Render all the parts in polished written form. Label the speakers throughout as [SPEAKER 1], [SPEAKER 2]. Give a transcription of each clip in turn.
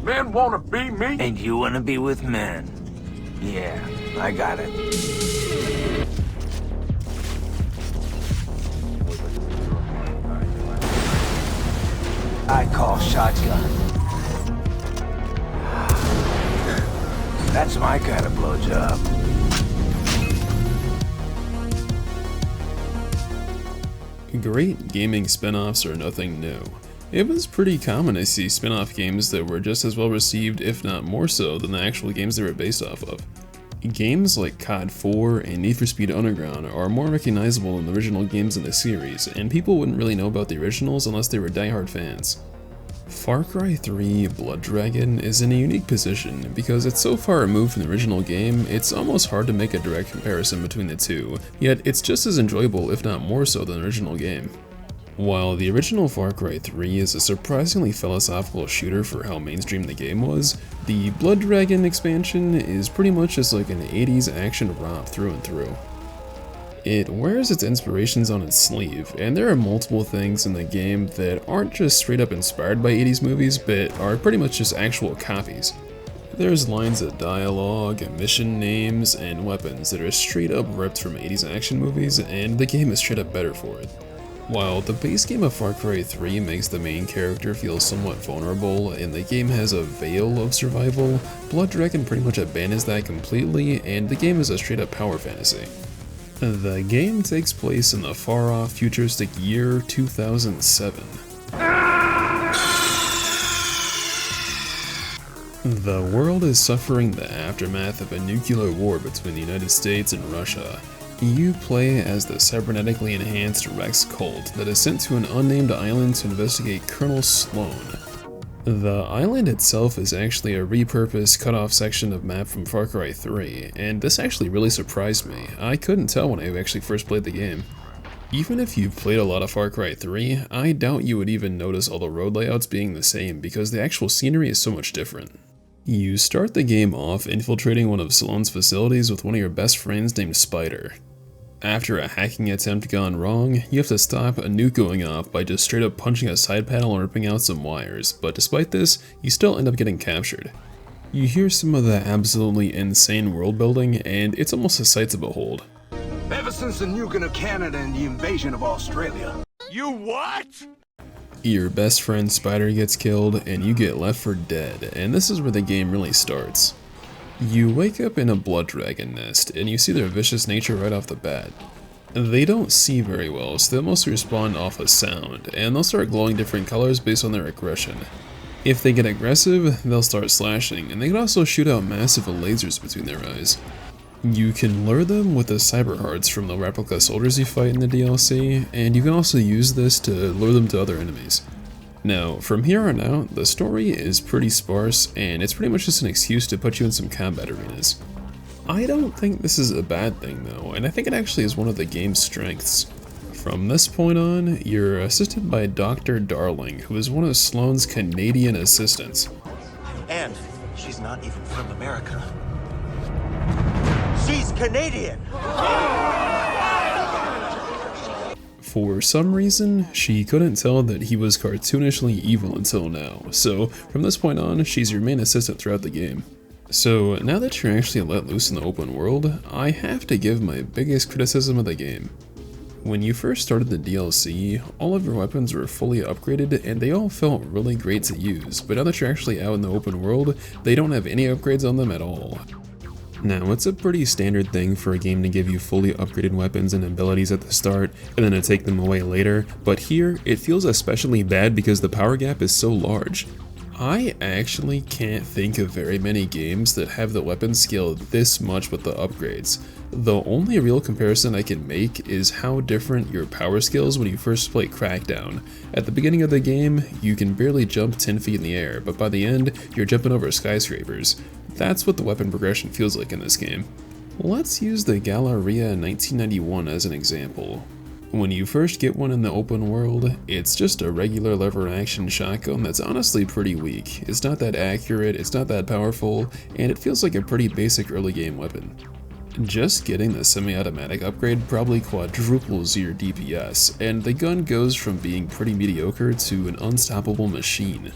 [SPEAKER 1] Men wanna be me?
[SPEAKER 2] And you wanna be with men. Yeah, I got it. I call shotgun. That's my kind of blowjob.
[SPEAKER 3] Great gaming spin-offs are nothing new. It was pretty common to see spin-off games that were just as well received, if not more so, than the actual games they were based off of. Games like COD 4 and Need for Speed Underground are more recognizable than the original games in the series, and people wouldn't really know about the originals unless they were diehard fans. Far Cry 3 Blood Dragon is in a unique position because it's so far removed from the original game, it's almost hard to make a direct comparison between the two, yet it's just as enjoyable if not more so than the original game. While the original Far Cry 3 is a surprisingly philosophical shooter for how mainstream the game was, the Blood Dragon expansion is pretty much just like an 80s action romp through and through. It wears its inspirations on its sleeve, and there are multiple things in the game that aren't just straight up inspired by 80s movies, but are pretty much just actual copies. There's lines of dialogue, mission names, and weapons that are straight up ripped from 80s action movies, and the game is straight up better for it. While the base game of Far Cry 3 makes the main character feel somewhat vulnerable, and the game has a veil of survival, Blood Dragon pretty much abandons that completely, and the game is a straight up power fantasy. The game takes place in the far-off futuristic year 2007. The world is suffering the aftermath of a nuclear war between the United States and Russia. You play as the cybernetically enhanced Rex cult that is sent to an unnamed island to investigate Colonel Sloan. The island itself is actually a repurposed cut-off section of map from Far Cry 3, and this actually really surprised me. I couldn't tell when I actually first played the game. Even if you've played a lot of Far Cry 3, I doubt you would even notice all the road layouts being the same because the actual scenery is so much different. You start the game off infiltrating one of Sloan's facilities with one of your best friends named Spider. After a hacking attempt gone wrong, you have to stop a nuke going off by just straight up punching a side panel and ripping out some wires, but despite this, you still end up getting captured. You hear some of the absolutely insane world building, and it's almost a sight to behold.
[SPEAKER 1] Ever since the nuking of Canada and the invasion of Australia.
[SPEAKER 4] You what?
[SPEAKER 3] Your best friend Spider gets killed, and you get left for dead, and this is where the game really starts. You wake up in a blood dragon nest, and you see their vicious nature right off the bat. They don't see very well, so they'll mostly respond off of sound, and they'll start glowing different colors based on their aggression. If they get aggressive, they'll start slashing, and they can also shoot out massive lasers between their eyes. You can lure them with the cyber hearts from the replica soldiers you fight in the DLC, and you can also use this to lure them to other enemies. Now, from here on out, the story is pretty sparse, and it's pretty much just an excuse to put you in some combat arenas. I don't think this is a bad thing though, and I think it actually is one of the game's strengths. From this point on, you're assisted by Dr. Darling, who is one of Sloan's Canadian assistants.
[SPEAKER 4] And she's not even from America. She's Canadian!
[SPEAKER 3] For some reason, she couldn't tell that he was cartoonishly evil until now, so from this point on, she's your main assistant throughout the game. So now that you're actually let loose in the open world, I have to give my biggest criticism of the game. When you first started the DLC, all of your weapons were fully upgraded and they all felt really great to use, but now that you're actually out in the open world, they don't have any upgrades on them at all. Now, it's a pretty standard thing for a game to give you fully upgraded weapons and abilities at the start, and then to take them away later, but here, it feels especially bad because the power gap is so large. I actually can't think of very many games that have the weapon scale this much with the upgrades. The only real comparison I can make is how different your power skills when you first play Crackdown. At the beginning of the game, you can barely jump 10 feet in the air, but by the end, you're jumping over skyscrapers. That's what the weapon progression feels like in this game. Let's use the Galleria 1991 as an example. When you first get one in the open world, it's just a regular lever action shotgun that's honestly pretty weak. It's not that accurate, it's not that powerful, and it feels like a pretty basic early game weapon. Just getting the semi-automatic upgrade probably quadruples your DPS, and the gun goes from being pretty mediocre to an unstoppable machine.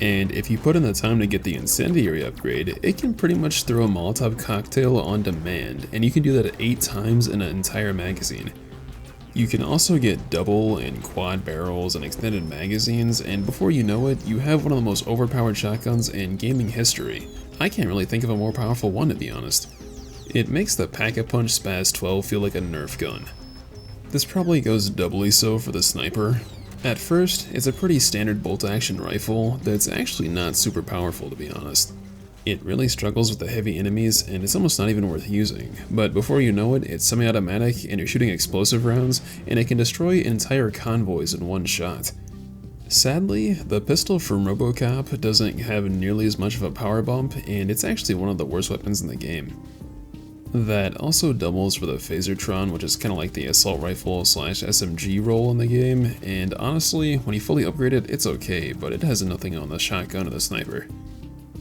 [SPEAKER 3] And if you put in the time to get the incendiary upgrade, it can pretty much throw a Molotov cocktail on demand, and you can do that 8 times in an entire magazine. You can also get double and quad barrels and extended magazines, and before you know it, you have one of the most overpowered shotguns in gaming history. I can't really think of a more powerful one, to be honest. It makes the Pack-a-Punch Spaz 12 feel like a Nerf gun. This probably goes doubly so for the sniper. At first, it's a pretty standard bolt-action rifle that's actually not super powerful, to be honest. It really struggles with the heavy enemies, and it's almost not even worth using, but before you know it, it's semi-automatic and you're shooting explosive rounds, and it can destroy entire convoys in one shot. Sadly, the pistol from RoboCop doesn't have nearly as much of a power bump, and it's actually one of the worst weapons in the game. That also doubles for the Phasertron, which is kind of like the assault rifle / SMG role in the game, and honestly, when you fully upgrade it, it's okay, but it has nothing on the shotgun or the sniper.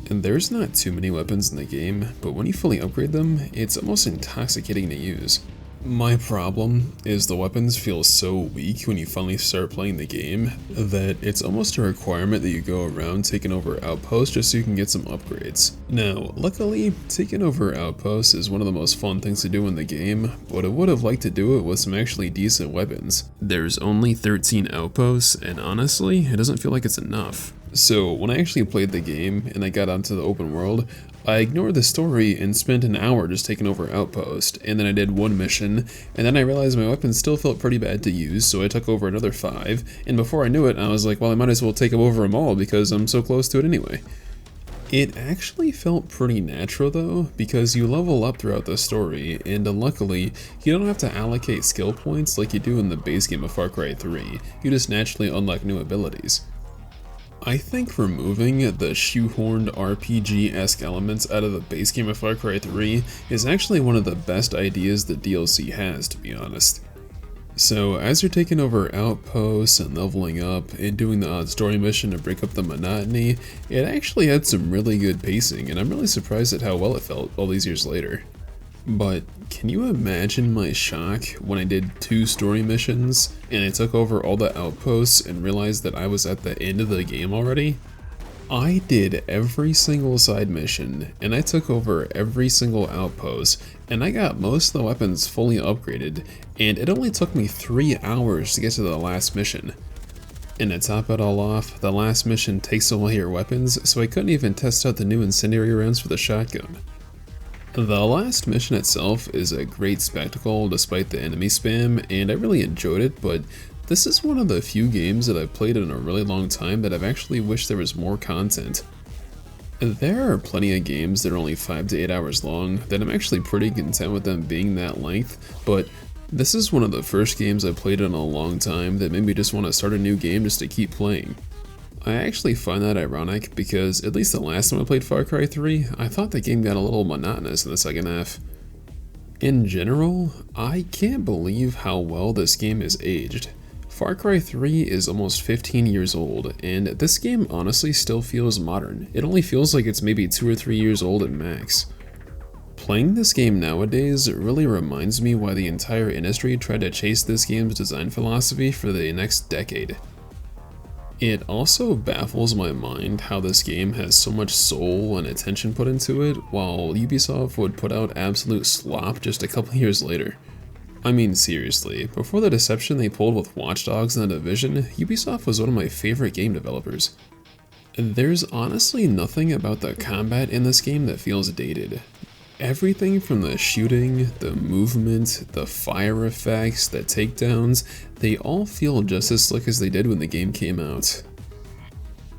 [SPEAKER 3] And there's not too many weapons in the game, but when you fully upgrade them, it's almost intoxicating to use. My problem is the weapons feel so weak when you finally start playing the game that it's almost a requirement that you go around taking over outposts just so you can get some upgrades. Now, luckily, taking over outposts is one of the most fun things to do in the game, but I would have liked to do it with some actually decent weapons. There's only 13 outposts, and honestly, it doesn't feel like it's enough. So when I actually played the game and I got onto the open world, I ignored the story and spent an hour just taking over Outpost, and then I did one mission, and then I realized my weapon still felt pretty bad to use, so I took over another 5, and before I knew it, I was like, well, I might as well take over them all because I'm so close to it anyway. It actually felt pretty natural though, because you level up throughout the story, and luckily, you don't have to allocate skill points like you do in the base game of Far Cry 3, you just naturally unlock new abilities. I think removing the shoehorned RPG-esque elements out of the base game of Far Cry 3 is actually one of the best ideas the DLC has, to be honest. So as you're taking over outposts and leveling up and doing the odd story mission to break up the monotony, it actually had some really good pacing, and I'm really surprised at how well it felt all these years later. But can you imagine my shock when I did 2 story missions and I took over all the outposts and realized that I was at the end of the game already? I did every single side mission and I took over every single outpost and I got most of the weapons fully upgraded, and it only took me 3 hours to get to the last mission. And to top it all off, the last mission takes away your weapons, so I couldn't even test out the new incendiary rounds for the shotgun. The last mission itself is a great spectacle despite the enemy spam, and I really enjoyed it, but this is one of the few games that I've played in a really long time that I've actually wished there was more content. There are plenty of games that are only 5 to 8 hours long that I'm actually pretty content with them being that length, but this is one of the first games I've played in a long time that made me just want to start a new game just to keep playing. I actually find that ironic because at least the last time I played Far Cry 3, I thought the game got a little monotonous in the second half. In general, I can't believe how well this game is aged. Far Cry 3 is almost 15 years old, and this game honestly still feels modern. It only feels like it's maybe 2 or 3 years old at max. Playing this game nowadays really reminds me why the entire industry tried to chase this game's design philosophy for the next decade. It also baffles my mind how this game has so much soul and attention put into it, while Ubisoft would put out absolute slop just a couple years later. I mean seriously, before the deception they pulled with Watch Dogs and The Division, Ubisoft was one of my favorite game developers. There's honestly nothing about the combat in this game that feels dated. Everything from the shooting, the movement, the fire effects, the takedowns, they all feel just as slick as they did when the game came out.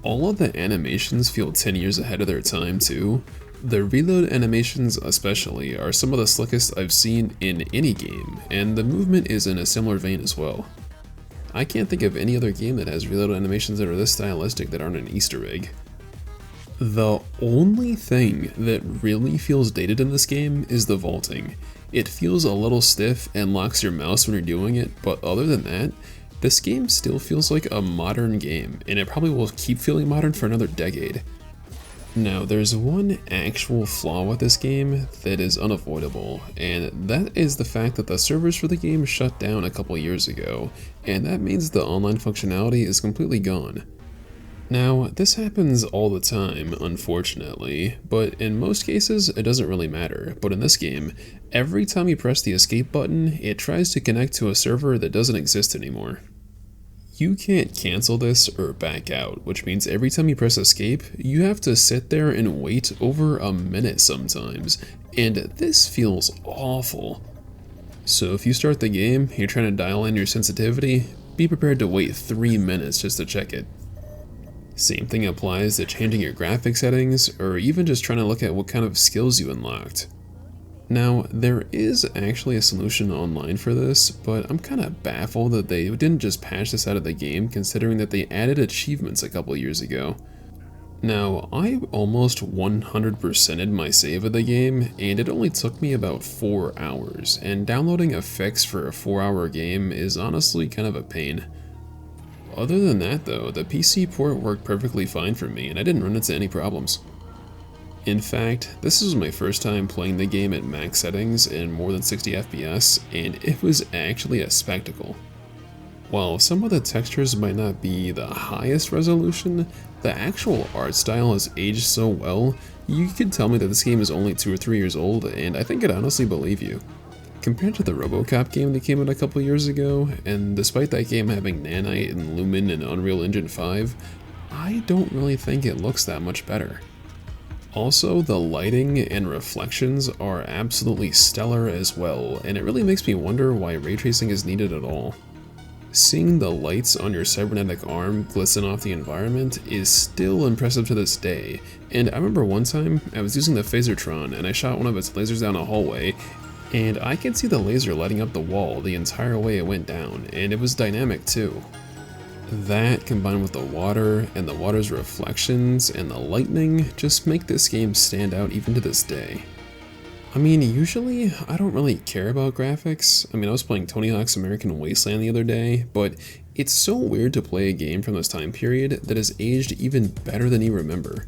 [SPEAKER 3] All of the animations feel 10 years ahead of their time too. The reload animations especially are some of the slickest I've seen in any game, and the movement is in a similar vein as well. I can't think of any other game that has reload animations that are this stylistic that aren't an Easter egg. The only thing that really feels dated in this game is the vaulting. It feels a little stiff and locks your mouse when you're doing it, but other than that, this game still feels like a modern game, and it probably will keep feeling modern for another decade. Now, there's one actual flaw with this game that is unavoidable, and that is the fact that the servers for the game shut down a couple years ago, and that means the online functionality is completely gone. Now, this happens all the time, unfortunately, but in most cases it doesn't really matter. But in this game, every time you press the escape button, it tries to connect to a server that doesn't exist anymore. You can't cancel this or back out, which means every time you press escape, you have to sit there and wait over a minute sometimes, and this feels awful. So if you start the game, you're trying to dial in your sensitivity, be prepared to wait 3 minutes just to check it. Same thing applies to changing your graphic settings, or even just trying to look at what kind of skills you unlocked. Now, there is actually a solution online for this, but I'm kinda baffled that they didn't just patch this out of the game, considering that they added achievements a couple years ago. Now, I almost 100%ed my save of the game, and it only took me about 4 hours, and downloading a fix for a 4-hour game is honestly kind of a pain. Other than that though, the PC port worked perfectly fine for me and I didn't run into any problems. In fact, this was my first time playing the game at max settings in more than 60 FPS, and it was actually a spectacle. While some of the textures might not be the highest resolution, the actual art style has aged so well, you could tell me that this game is only 2 or 3 years old, and I think I'd honestly believe you. Compared to the RoboCop game that came out a couple years ago, and despite that game having Nanite and Lumen and Unreal Engine 5, I don't really think it looks that much better. Also, the lighting and reflections are absolutely stellar as well, and it really makes me wonder why ray tracing is needed at all. Seeing the lights on your cybernetic arm glisten off the environment is still impressive to this day, and I remember one time I was using the Phasertron and I shot one of its lasers down a hallway, and I could see the laser lighting up the wall the entire way it went down, and it was dynamic too. That, combined with the water, and the water's reflections, and the lightning, just make this game stand out even to this day. I mean, usually, I don't really care about graphics. I mean, I was playing Tony Hawk's American Wasteland the other day, but it's so weird to play a game from this time period that has aged even better than you remember.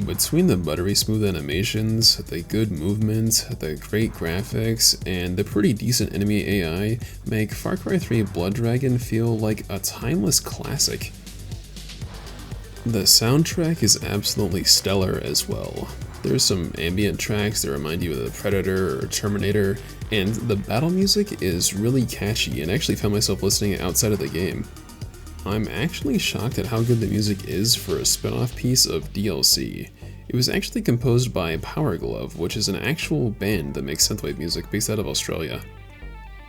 [SPEAKER 3] Between the buttery smooth animations, the good movement, the great graphics, and the pretty decent enemy AI make Far Cry 3 Blood Dragon feel like a timeless classic. The soundtrack is absolutely stellar as well. There's some ambient tracks that remind you of the Predator or Terminator, and the battle music is really catchy and I actually found myself listening outside of the game. I'm actually shocked at how good the music is for a spin-off piece of DLC. It was actually composed by Power Glove, which is an actual band that makes synthwave music based out of Australia.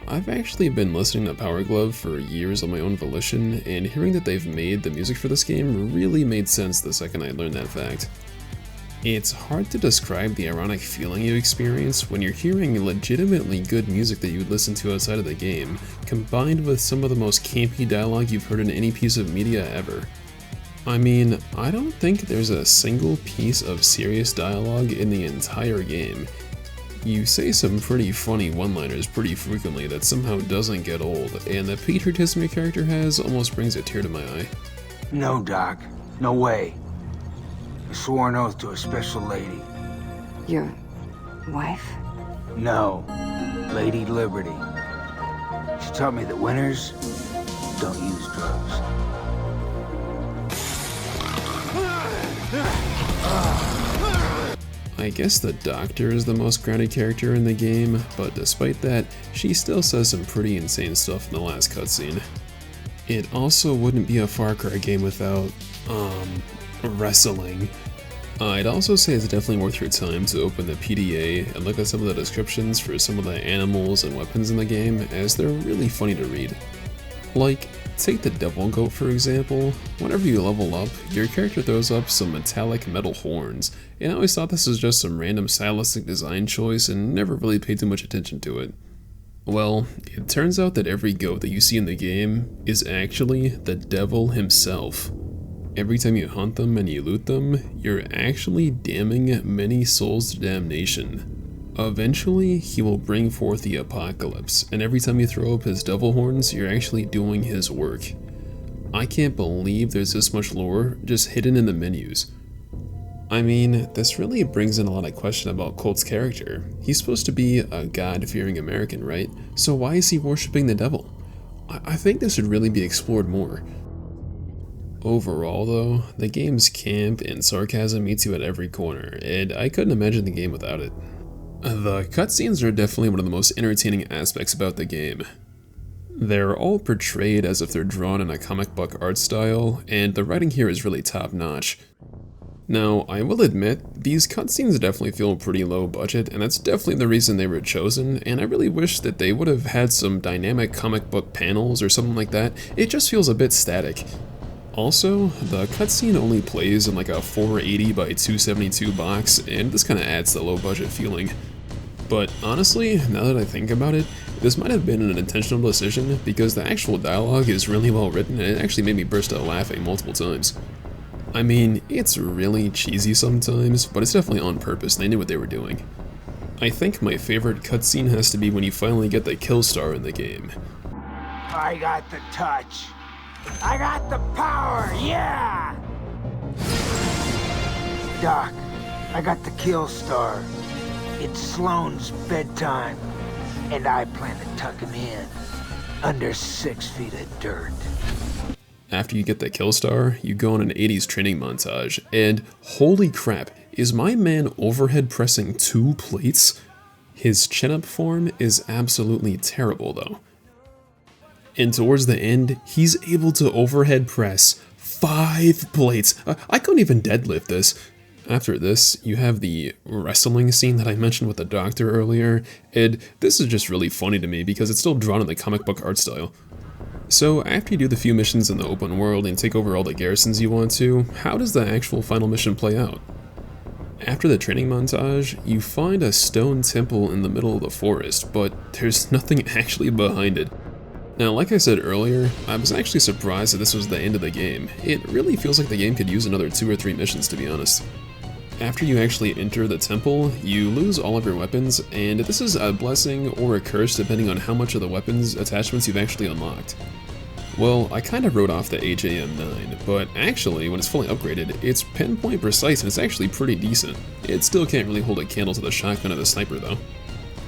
[SPEAKER 3] I've actually been listening to Power Glove for years on my own volition, and hearing that they've made the music for this game really made sense the second I learned that fact. It's hard to describe the ironic feeling you experience when you're hearing legitimately good music that you would listen to outside of the game, combined with some of the most campy dialogue you've heard in any piece of media ever. I mean, I don't think there's a single piece of serious dialogue in the entire game. You say some pretty funny one-liners pretty frequently that somehow doesn't get old, and the patriotism your character has almost brings a tear to my eye.
[SPEAKER 1] No, Doc. No way. I swore an oath to a special lady.
[SPEAKER 5] Your wife?
[SPEAKER 1] No. Lady Liberty. She taught me that winners don't use drugs.
[SPEAKER 3] I guess the Doctor is the most grounded character in the game, but despite that, she still says some pretty insane stuff in the last cutscene. It also wouldn't be a Far Cry game without, wrestling. I'd also say it's definitely worth your time to open the PDA and look at some of the descriptions for some of the animals and weapons in the game, as they're really funny to read. Like, take the Devil Goat for example. Whenever you level up, your character throws up some metallic metal horns, and I always thought this was just some random stylistic design choice and never really paid too much attention to it. Well, it turns out that every goat that you see in the game is actually the devil himself. Every time you hunt them and you loot them, you're actually damning many souls to damnation. Eventually, he will bring forth the apocalypse, and every time you throw up his devil horns, you're actually doing his work. I can't believe there's this much lore just hidden in the menus. I mean, this really brings in a lot of question about Colt's character. He's supposed to be a God-fearing American, right? So why is he worshipping the devil? I think this should really be explored more. Overall though, the game's camp and sarcasm meets you at every corner, and I couldn't imagine the game without it. The cutscenes are definitely one of the most entertaining aspects about the game. They're all portrayed as if they're drawn in a comic book art style, and the writing here is really top notch. Now, I will admit, these cutscenes definitely feel pretty low budget, and that's definitely the reason they were chosen, and I really wish that they would have had some dynamic comic book panels or something like that. It just feels a bit static. Also, the cutscene only plays in like a 480 by 272 box, and this kind of adds the low budget feeling. But honestly, now that I think about it, this might have been an intentional decision because the actual dialogue is really well written and it actually made me burst out laughing multiple times. I mean, it's really cheesy sometimes, but it's definitely on purpose. They knew what they were doing. I think my favorite cutscene has to be when you finally get the kill star in the game.
[SPEAKER 1] I got the touch. I got the power, yeah! Doc, I got the kill star. It's Sloane's bedtime, and I plan to tuck him in under 6 feet of dirt.
[SPEAKER 3] After you get the kill star, you go on an 80s training montage, and holy crap, is my man overhead pressing 2 plates? His chin-up form is absolutely terrible though. And towards the end, he's able to overhead press 5 plates. I couldn't even deadlift this. After this, you have the wrestling scene that I mentioned with the doctor earlier, and this is just really funny to me because it's still drawn in the comic book art style. So after you do the few missions in the open world and take over all the garrisons you want to, how does the actual final mission play out? After the training montage, you find a stone temple in the middle of the forest, but there's nothing actually behind it. Now, like I said earlier, I was actually surprised that this was the end of the game. It really feels like the game could use another 2 or 3 missions, to be honest. After you actually enter the temple, you lose all of your weapons, and this is a blessing or a curse depending on how much of the weapons attachments you've actually unlocked. Well, I kind of wrote off the HAM9, but actually, when it's fully upgraded, it's pinpoint precise and it's actually pretty decent. It still can't really hold a candle to the shotgun or the sniper though.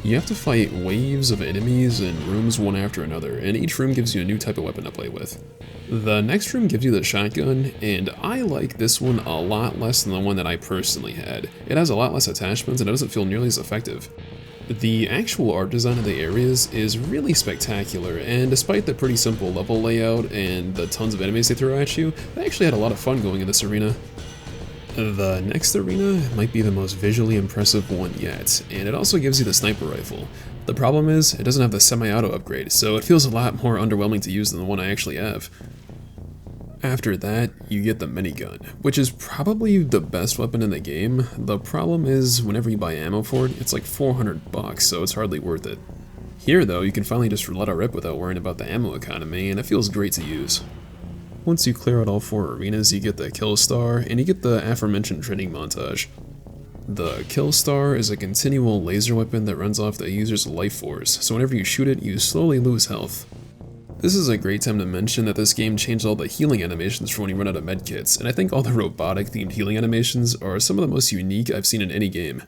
[SPEAKER 3] You have to fight waves of enemies in rooms one after another, and each room gives you a new type of weapon to play with. The next room gives you the shotgun, and I like this one a lot less than the one that I personally had. It has a lot less attachments and it doesn't feel nearly as effective. The actual art design of the areas is really spectacular, and despite the pretty simple level layout and the tons of enemies they throw at you, I actually had a lot of fun going in this arena. The next arena might be the most visually impressive one yet, and it also gives you the sniper rifle. The problem is, it doesn't have the semi-auto upgrade, so it feels a lot more underwhelming to use than the one I actually have. After that, you get the minigun, which is probably the best weapon in the game. The problem is, whenever you buy ammo for it, it's like $400, so it's hardly worth it. Here though, you can finally just let it rip without worrying about the ammo economy, and it feels great to use. Once you clear out all 4 arenas, you get the kill star, and you get the aforementioned training montage. The kill star is a continual laser weapon that runs off the user's life force, so whenever you shoot it, you slowly lose health. This is a great time to mention that this game changed all the healing animations for when you run out of medkits, and I think all the robotic themed healing animations are some of the most unique I've seen in any game.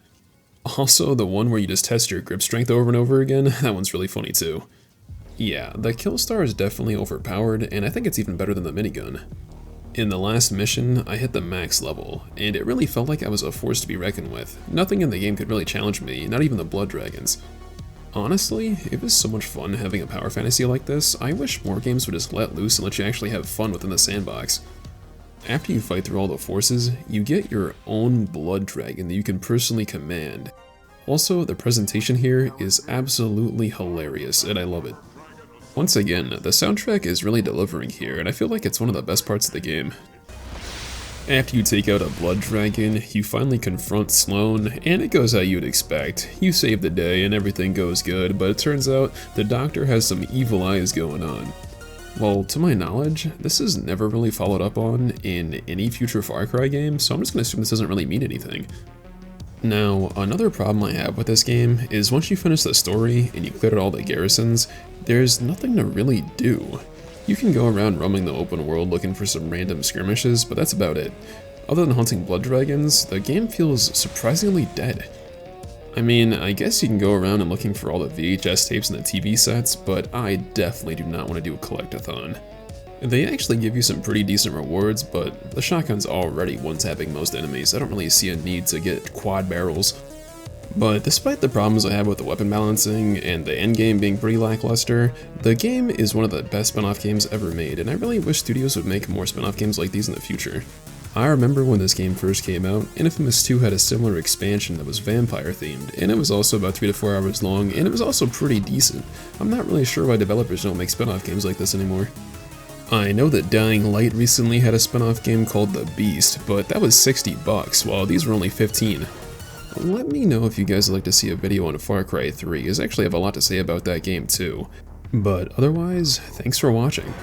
[SPEAKER 3] Also, the one where you just test your grip strength over and over again, that one's really funny too. Yeah, the kill star is definitely overpowered, and I think it's even better than the minigun. In the last mission, I hit the max level, and it really felt like I was a force to be reckoned with. Nothing in the game could really challenge me, not even the blood dragons. Honestly, it was so much fun having a power fantasy like this. I wish more games would just let loose and let you actually have fun within the sandbox. After you fight through all the forces, you get your own blood dragon that you can personally command. Also, the presentation here is absolutely hilarious, and I love it. Once again, the soundtrack is really delivering here, and I feel like it's one of the best parts of the game. After you take out a blood dragon, you finally confront Sloane, and it goes how you'd expect. You save the day and everything goes good, but it turns out the doctor has some evil eyes going on. Well, to my knowledge, this is never really followed up on in any future Far Cry game, so I'm just gonna assume this doesn't really mean anything. Now, another problem I have with this game is once you finish the story and you cleared out all the garrisons, there's nothing to really do. You can go around roaming the open world looking for some random skirmishes, but that's about it. Other than hunting blood dragons, the game feels surprisingly dead. I mean, I guess you can go around and looking for all the VHS tapes and the TV sets, but I definitely do not want to do a collect-a-thon. They actually give you some pretty decent rewards, but the shotgun's already one-tapping most enemies. I don't really see a need to get quad barrels. But despite the problems I have with the weapon balancing and the endgame being pretty lackluster, the game is one of the best spin-off games ever made, and I really wish studios would make more spin-off games like these in the future. I remember when this game first came out, Infamous 2 had a similar expansion that was vampire themed, and it was also about 3 to 4 hours long, and it was also pretty decent. I'm not really sure why developers don't make spin-off games like this anymore. I know that Dying Light recently had a spin-off game called The Beast, but that was $60, while these were only 15. Let me know if you guys would like to see a video on Far Cry 3, as I actually have a lot to say about that game too. But otherwise, thanks for watching.